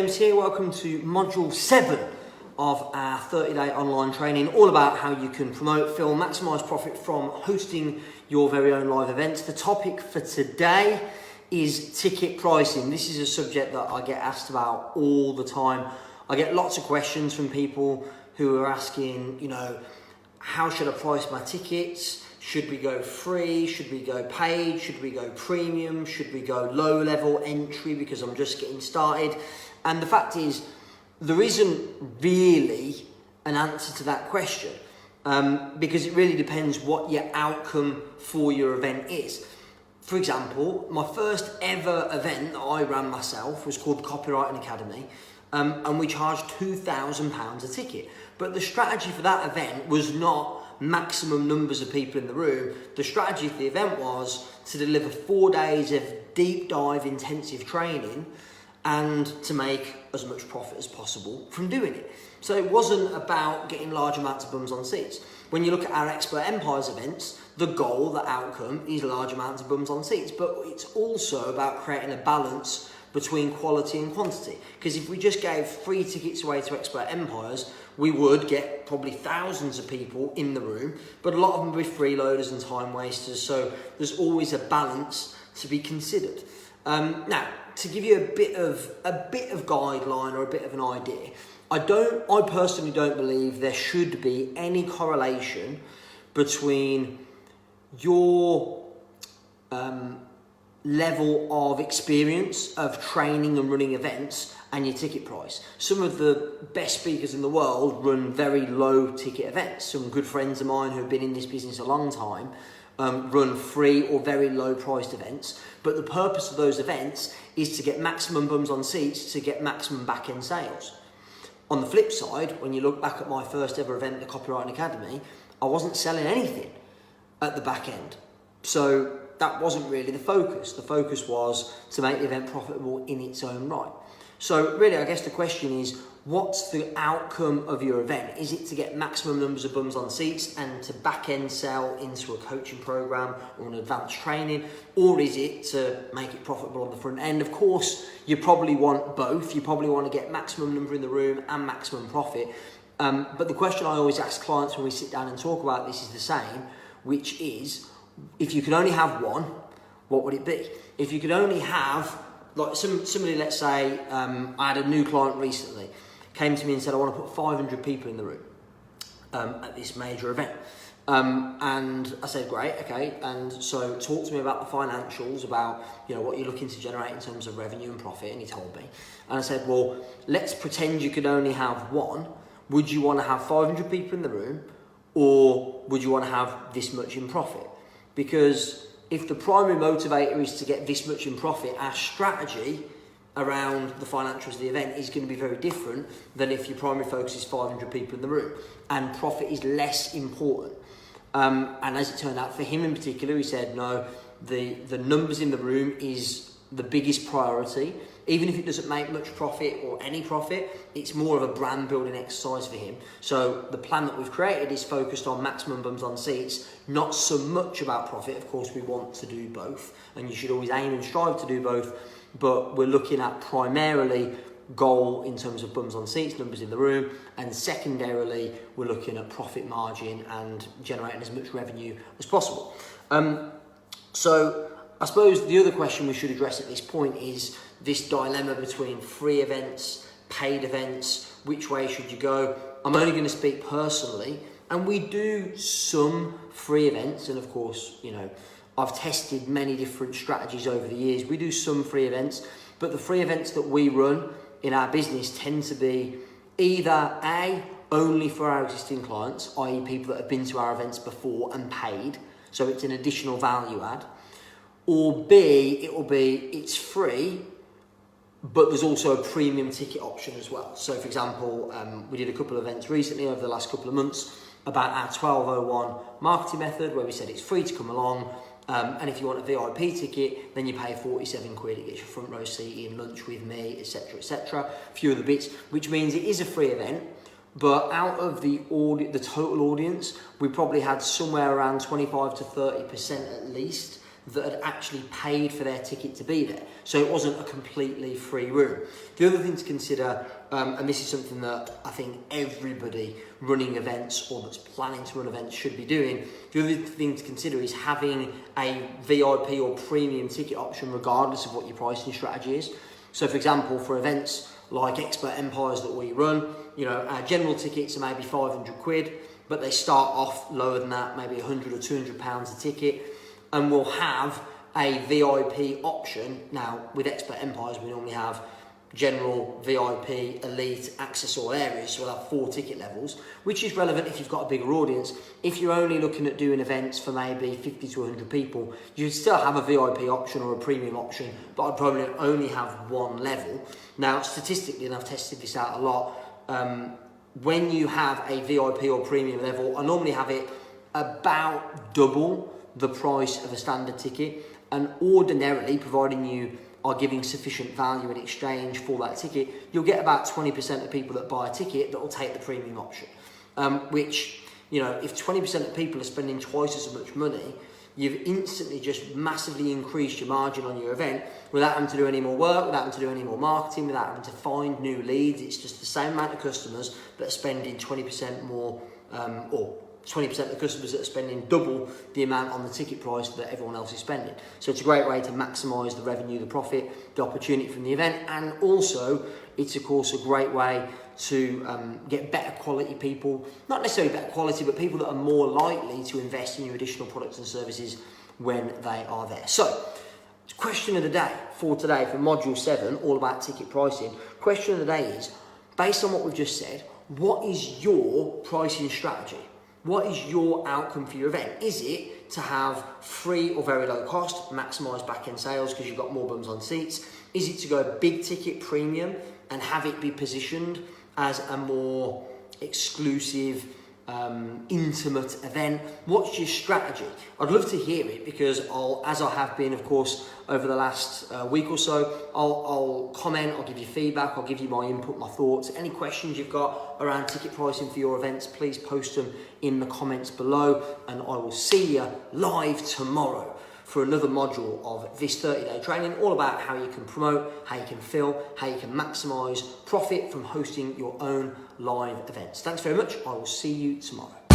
James here. Welcome to module 7 of our 30-day online training, all about how you can promote, film, maximise profit from hosting your very own live events. The topic for today is ticket pricing. This is a subject that I get asked about all the time. I get lots of questions from people who are asking, how should I price my tickets? Should we go free? Should we go paid? Should we go premium? Should we go low level entry because I'm just getting started? And the fact is, there isn't really an answer to that question because it really depends what your outcome for your event is. For example, my first ever event that I ran myself was called the Copywriting Academy, and we charged £2,000 a ticket. But the strategy for that event was not maximum numbers of people in the room. The strategy for the event was to deliver 4 days of deep dive intensive training and to make as much profit as possible from doing it. So it wasn't about getting large amounts of bums on seats. When you look at our Expert Empires events, the goal, the outcome is large amounts of bums on seats, but it's also about creating a balance between quality and quantity. Because if we just gave free tickets away to Expert Empires, we would get probably thousands of people in the room, but a lot of them would be freeloaders and time wasters. So there's always a balance to be considered. Now, to give you a bit of guideline or a bit of an idea, I personally don't believe there should be any correlation between your level of experience of training and running events and your ticket price. Some of the best speakers in the world run very low ticket events. Some good friends of mine who have been in this business a long time run free or very low priced events. But the purpose of those events is to get maximum bums on seats, to get maximum back end sales. On the flip side, when you look back at my first ever event, the Copywriting Academy, I wasn't selling anything at the back end. So that wasn't really the focus. The focus was to make the event profitable in its own right. So really, I guess the question is, what's the outcome of your event? Is it to get maximum numbers of bums on seats and to back end sell into a coaching program or an advanced training? Or is it to make it profitable on the front end? Of course, you probably want both. You probably want to get maximum number in the room and maximum profit. But the question I always ask clients when we sit down and talk about this is the same, which is, if you could only have one, what would it be? If you could only have, like somebody, let's say, I had a new client recently, came to me and said, I want to put 500 people in the room at this major event. And I said, great, okay. And so talk to me about the financials, about what you're looking to generate in terms of revenue and profit. And he told me. And I said, well, let's pretend you could only have one. Would you want to have 500 people in the room, or would you want to have this much in profit? Because if the primary motivator is to get this much in profit, our strategy around the financials of the event is going to be very different than if your primary focus is 500 people in the room and profit is less important. And as it turned out, for him in particular, he said, no, the numbers in the room is the biggest priority. Even if it doesn't make much profit or any profit, it's more of a brand building exercise for him. So the plan that we've created is focused on maximum bums on seats, not so much about profit. Of course, we want to do both, and you should always aim and strive to do both, but we're looking at primarily goal in terms of bums on seats, numbers in the room, and secondarily, we're looking at profit margin and generating as much revenue as possible. So I suppose the other question we should address at this point is this dilemma between free events, paid events. Which way should you go? I'm only going to speak personally, and we do some free events, and of course, I've tested many different strategies over the years. We do some free events, but the free events that we run in our business tend to be either A, only for our existing clients, i.e. people that have been to our events before and paid, so it's an additional value add, or B, it's free, but there's also a premium ticket option as well. So for example, we did a couple of events recently over the last couple of months about our 1201 marketing method, where we said it's free to come along, and if you want a VIP ticket, then you pay 47 quid, it gets your front row seat in, lunch with me, etc, a few other bits, which means it is a free event. But out of the total audience, we probably had somewhere around 25 to 30% at least that had actually paid for their ticket to be there. So it wasn't a completely free room. The other thing to consider, and this is something that I think everybody running events or that's planning to run events should be doing, the other thing to consider is having a VIP or premium ticket option regardless of what your pricing strategy is. So for example, for events like Expert Empires that we run, our general tickets are maybe 500 quid, but they start off lower than that, maybe 100 or 200 pounds a ticket, and we'll have a VIP option. Now, with Expert Empires, we normally have general, VIP, elite, access all areas, so we'll have 4 ticket levels, which is relevant if you've got a bigger audience. If you're only looking at doing events for maybe 50 to 100 people, you still have a VIP option or a premium option, but I'd probably only have one level. Now, statistically, and I've tested this out a lot, when you have a VIP or premium level, I normally have it about double the price of a standard ticket, and ordinarily, providing you are giving sufficient value in exchange for that ticket, you'll get about 20% of people that buy a ticket that will take the premium option, which, if 20% of people are spending twice as much money, you've instantly just massively increased your margin on your event without having to do any more work, without having to do any more marketing, without having to find new leads. It's just the same amount of customers that are spending 20% more, or 20% of the customers that are spending double the amount on the ticket price that everyone else is spending. So it's a great way to maximise the revenue, the profit, the opportunity from the event, and also it's of course a great way to get better quality people, not necessarily better quality, but people that are more likely to invest in your additional products and services when they are there. So, question of the day for today, for Module 7, all about ticket pricing. Question of the day is, based on what we've just said, what is your pricing strategy? What is your outcome for your event? Is it to have free or very low cost, maximise back-end sales because you've got more bums on seats? Is it to go big ticket premium and have it be positioned as a more exclusive, intimate event? What's your strategy? I'd love to hear it, because as I have been, of course, over the last week or so, I'll comment, I'll give you feedback, I'll give you my input, my thoughts. Any questions you've got around ticket pricing for your events, please post them in the comments below, and I will see you live tomorrow for another module of this 30-day training, all about how you can promote, how you can fill, how you can maximise profit from hosting your own live events. Thanks very much. I will see you tomorrow.